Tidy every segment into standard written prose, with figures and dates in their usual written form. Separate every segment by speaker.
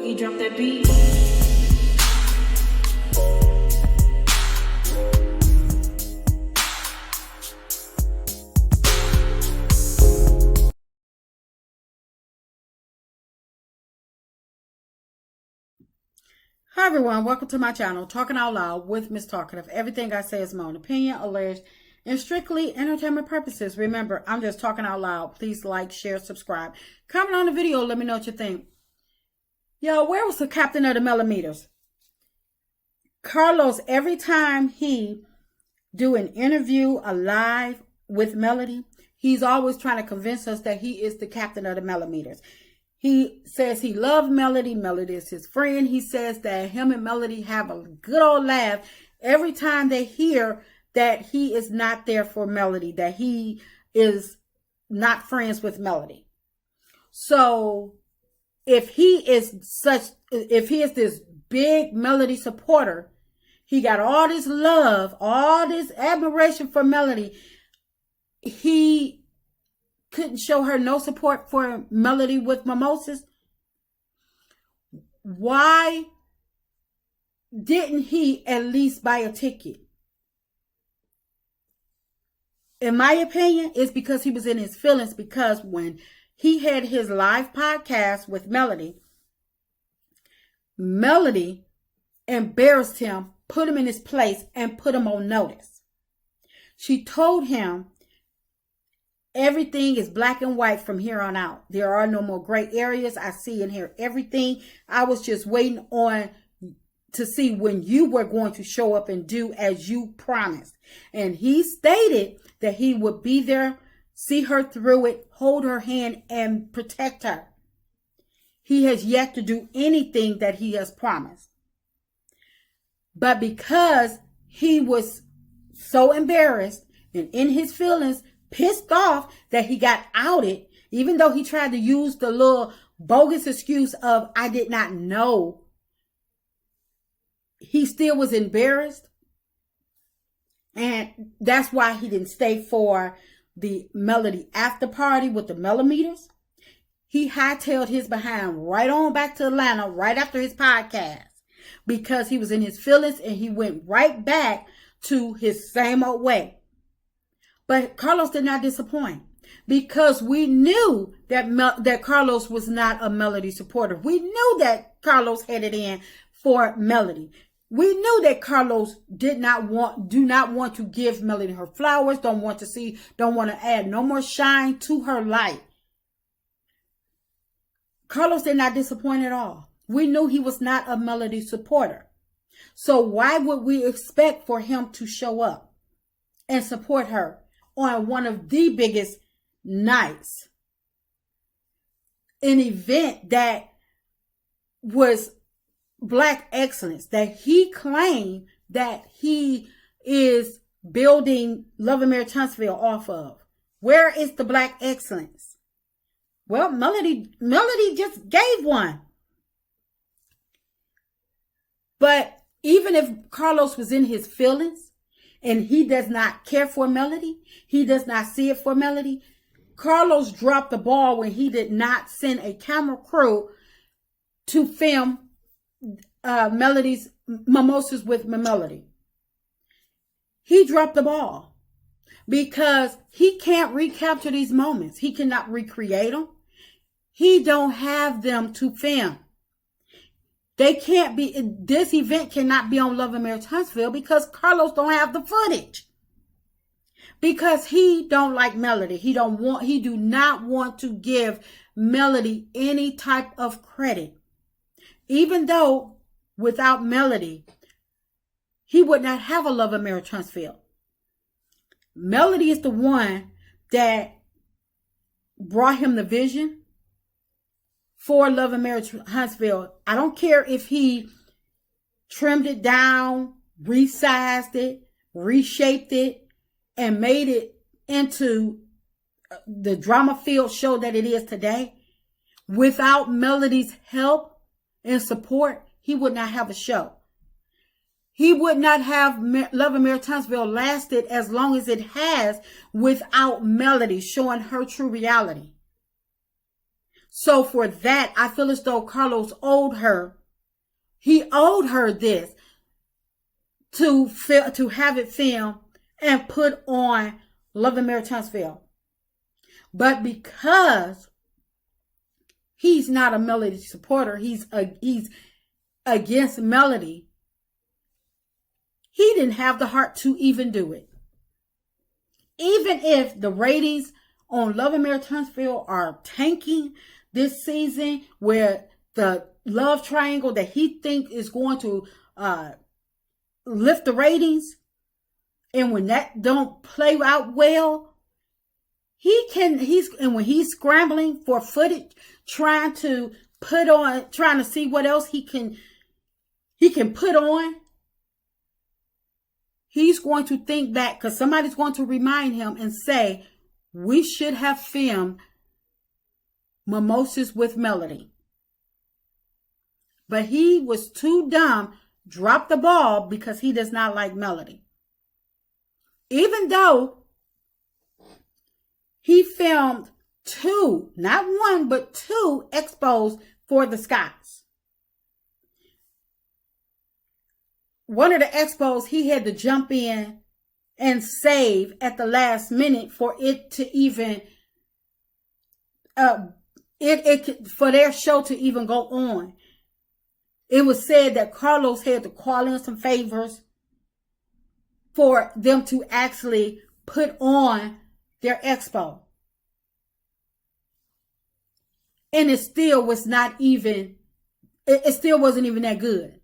Speaker 1: Boogie, drop that beat.
Speaker 2: Hi everyone, welcome to my channel, Talking Out Loud with Miss Talkative. Everything I say is my own opinion, alleged, and strictly entertainment purposes. Remember, I'm just talking out loud. Please like, share, subscribe. Comment on the video, let me know what you think. Yo, where was the captain of the millimeters? Carlos, every time he do an interview, a live with Melody, he's always trying to convince us that he is the captain of the millimeters. He says he loves Melody. Melody is his friend. He says that him and Melody have a good old laugh every time they hear that he is not there for Melody, that he is not friends with Melody. So if he is this big Melody supporter, he got all this love, all this admiration for Melody, he couldn't show her no support for Melody with mimosas. Why didn't he at least buy a ticket? In my opinion, it's because he was in his feelings, because when he had his live podcast with Melody, Melody embarrassed him, put him in his place, and put him on notice. She told him, everything is black and white from here on out. There are no more gray areas. I see and hear everything. I was just waiting on to see when you were going to show up and do as you promised. And he stated that he would be there, see her through it, hold her hand, and protect her. He has yet to do anything that he has promised. But because he was so embarrassed and in his feelings, pissed off that he got outed, even though he tried to use the little bogus excuse of, I did not know, he still was embarrassed. And that's why he didn't stay for the Melody after party with the millimeters. He hightailed his behind right on back to Atlanta right after his podcast, because he was in his feelings and he went right back to his same old way. But Carlos did not disappoint, because we knew that Carlos was not a Melody supporter. We knew that Carlos headed in for Melody. We knew that Carlos do not want to give Melody her flowers, don't want to add no more shine to her light. Carlos did not disappoint at all. We knew he was not a Melody supporter. So why would we expect for him to show up and support her on one of the biggest nights, an event that was Black excellence, that he claimed that he is building Love and Marriage Huntsville off of? Where is the Black excellence? Well, Melody just gave one. But even if Carlos was in his feelings, and he does not care for Melody, he does not see it for Melody, Carlos dropped the ball when he did not send a camera crew to film Melody's mimosas with Melody. He dropped the ball because he can't recapture these moments. He cannot recreate them. He don't have them to film. They can't be, this event cannot be on Love and Marriage Huntsville because Carlos don't have the footage. Because he don't like Melody. He do not want to give Melody any type of credit. Even though without Melody, he would not have a Love and Marriage Huntsville. Melody is the one that brought him the vision for Love and Marriage Huntsville. I don't care if he trimmed it down, resized it, reshaped it, and made it into the drama-filled show that it is today. Without Melody's help and support, he would not have a show. He would not have Love and Marriage Huntsville lasted as long as it has without Melody showing her true reality. So for that, I feel as though Carlos owed her. He owed her this to have it filmed and put on Love and Marriage Huntsville. But because he's not a Melody supporter, he's against Melody, he didn't have the heart to even do it. Even if the ratings on Love and Marriage Huntsville are tanking this season, where the love triangle that he thinks is going to lift the ratings, and when that don't play out well, and when he's scrambling for footage, trying to see what else he can put on, he's going to think back, because somebody's going to remind him and say, we should have filmed Mimosas with Melody. But he was too dumb, dropped the ball, because he does not like Melody. Even though he filmed 2, not 1, but 2 expos for the Scotts. One of the expos he had to jump in and save at the last minute for it to even for their show to even go on. It was said that Carlos had to call in some favors for them to actually put on their expo. And it still wasn't even that good.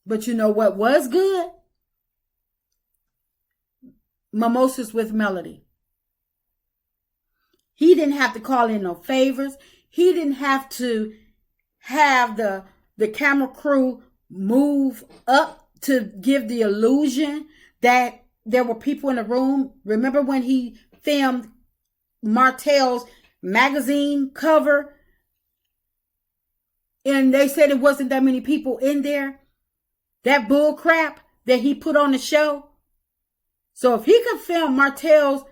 Speaker 2: But you know what was good? Mimosas with Melody. He didn't have to call in no favors. He didn't have to have the camera crew move up to give the illusion that there were people in the room. Remember when he filmed Martell's magazine cover and they said it wasn't that many people in there? That bull crap that he put on the show. So if he could film Martell's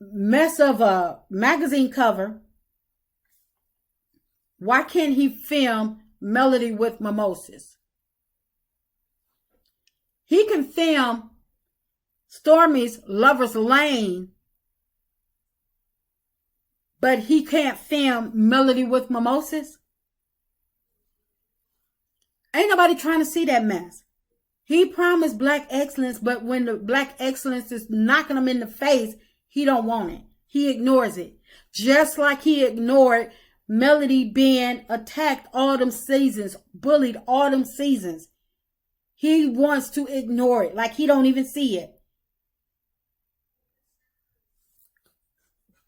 Speaker 2: mess of a magazine cover, why can't he film Melody with Mimosas? He can film Stormy's Lover's Lane, but he can't film Melody with Mimosas? Ain't nobody trying to see that mess. He promised black excellence, but when the black excellence is knocking him in the face, he don't want it. He ignores it. Just like he ignored Melody being attacked all them seasons, bullied all them seasons. He wants to ignore it, like he don't even see it.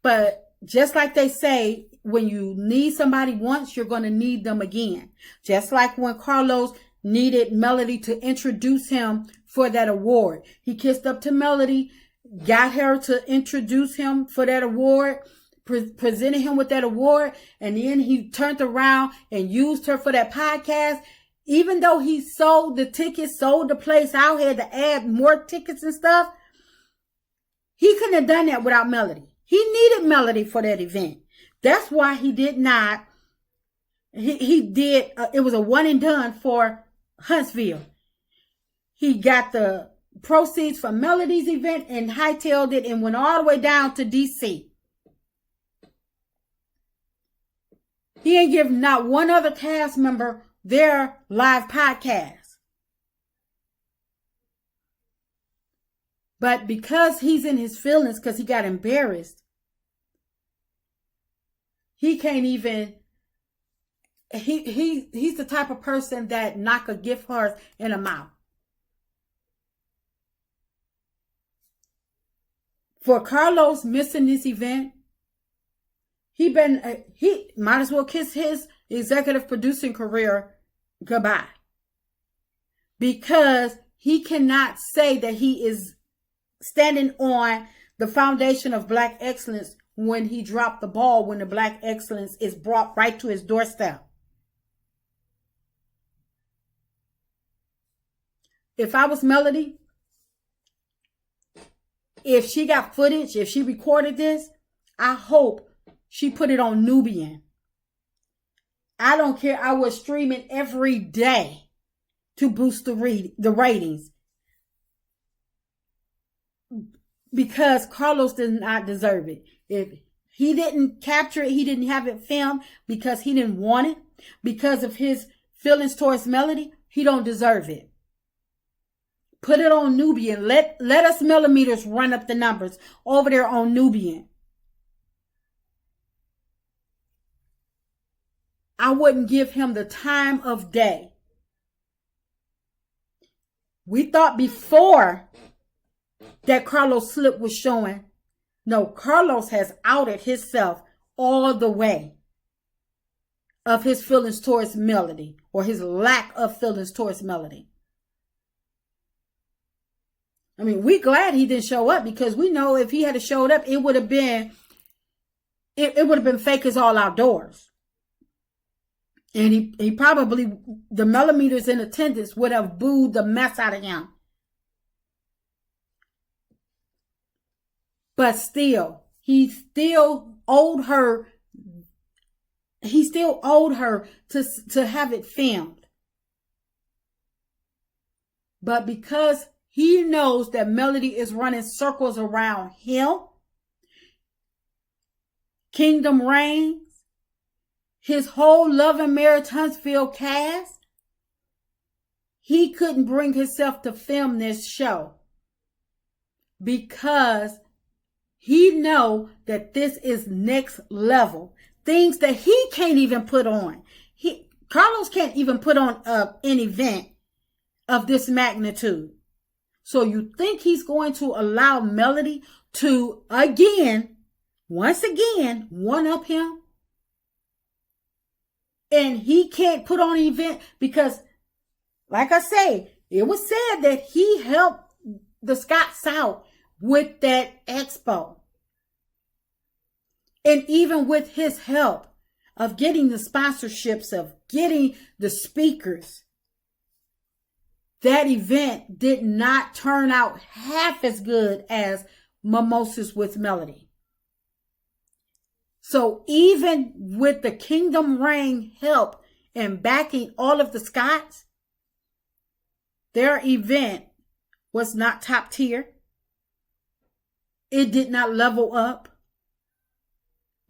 Speaker 2: But just like they say, when you need somebody once, you're going to need them again. Just like when Carlos needed Melody to introduce him for that award. He kissed up to Melody, got her to introduce him for that award, presented him with that award, and then he turned around and used her for that podcast. Even though he sold the tickets, sold the place out, had to add more tickets and stuff, he couldn't have done that without Melody. He needed Melody for that event. That's why he did not. He did. It was a one and done for Huntsville. He got the proceeds from Melody's event and hightailed it and went all the way down to DC. He ain't give not one other cast member their live podcast. But because he's in his feelings, because he got embarrassed, he can't even, he's the type of person that knock a gift horse in the mouth. For Carlos missing this event, he might as well kiss his executive producing career goodbye. Because he cannot say that he is standing on the foundation of black excellence when he dropped the ball, when the black excellence is brought right to his doorstep. If I was Melody, if she got footage, if she recorded this, I hope she put it on Nubian. I don't care. I was streaming every day to boost the ratings. Because Carlos did not deserve it. If he didn't capture it, he didn't have it filmed because he didn't want it, because of his feelings towards Melody, he don't deserve it. Put it on Nubian. Let us millimeters run up the numbers over there on Nubian. I wouldn't give him the time of day. We thought before that Carlos slip was showing. No, Carlos has outed himself all the way of his feelings towards Melody, or his lack of feelings towards Melody. I mean, we glad he didn't show up, because we know if he had showed up, it would have been fake as all outdoors. And he probably, the millimeters in attendance would have booed the mess out of him. But still, he still owed her to have it filmed. But because he knows that Melody is running circles around him, Kingdom reigns, his whole Love and Marriage Huntsville cast, he couldn't bring himself to film this show because he know that this is next level. Things that he can't even put on. Carlos can't even put on an event of this magnitude. So you think he's going to allow Melody to once again, one-up him? And he can't put on an event because, like I say, it was said that he helped the Scotts out with that expo. And even with his help of getting the sponsorships, of getting the speakers, that event did not turn out half as good as Mimosas with Melody. So even with the Kingdom Reign help and backing all of the Scotts, their event was not top tier. It did not level up.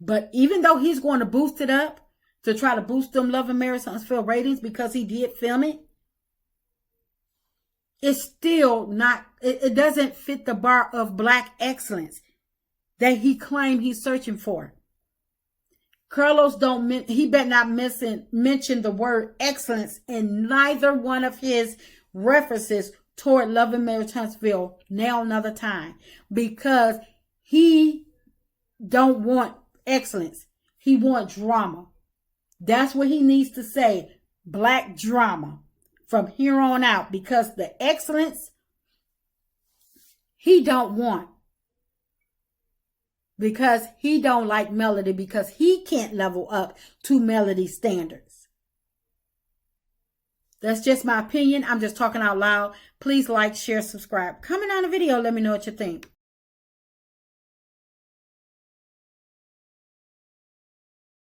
Speaker 2: But even though he's going to boost it up to try to boost them Love and Marriage Huntsville ratings because he did film it, it's still not, it doesn't fit the bar of black excellence that he claimed he's searching for. Carlos he better not mention the word excellence in neither one of his references toward Love and Marriage Huntsville now another time, because he don't want excellence. He wants drama. That's what he needs to say. Black drama from here on out, because the excellence he don't want. Because he don't like Melody, because he can't level up to Melody standards. That's just my opinion. I'm just talking out loud. Please like, share, subscribe. Comment on the video. Let me know what you think.